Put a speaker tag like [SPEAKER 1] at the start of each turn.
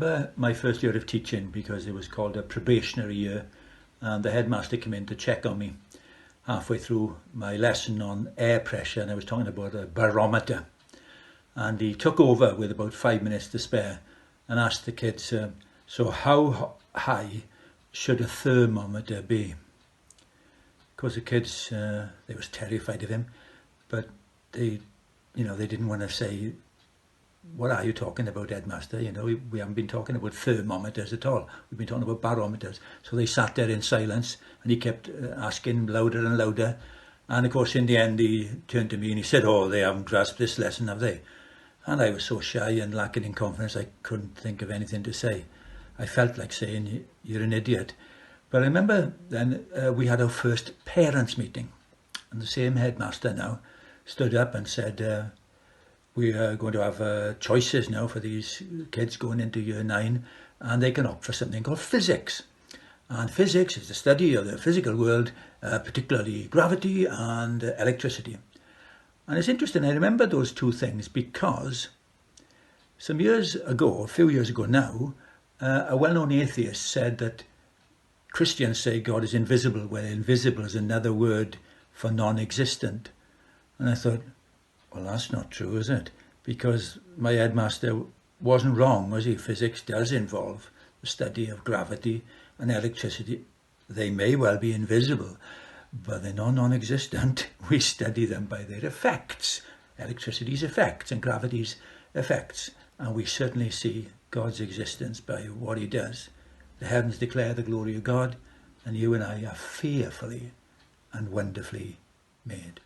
[SPEAKER 1] remember my first year of teaching, because it was called a probationary year, and the headmaster came in to check on me halfway through my lesson on air pressure, and I was talking about a barometer. And he took over with about 5 minutes to spare and asked the kids, so how high should a thermometer be? Of course, the kids, they was terrified of him, but they didn't want to say, what are you talking about, Headmaster? We haven't been talking about thermometers at all. We've been talking about barometers. So they sat there in silence, and he kept asking louder and louder. And of course, in the end, he turned to me and he said, oh, they haven't grasped this lesson, have they? And I was so shy and lacking in confidence, I couldn't think of anything to say. I felt like saying, you're an idiot. But I remember then we had our first parents' meeting. And the same headmaster now stood up and said, we are going to have choices now for these kids going into year 9, and they can opt for something called physics. And physics is the study of the physical world, particularly gravity and electricity. And it's interesting, I remember those two things because some years ago, a few years ago now, a well-known atheist said that Christians say God is invisible, where invisible is another word for non-existent. And I thought, well, that's not true, is it? Because my headmaster wasn't wrong, was he? Physics does involve the study of gravity and electricity. They may well be invisible, but they're not non-existent. We study them by their effects, electricity's effects and gravity's effects. And we certainly see God's existence by what he does. The heavens declare the glory of God, and you and I are fearfully and wonderfully made.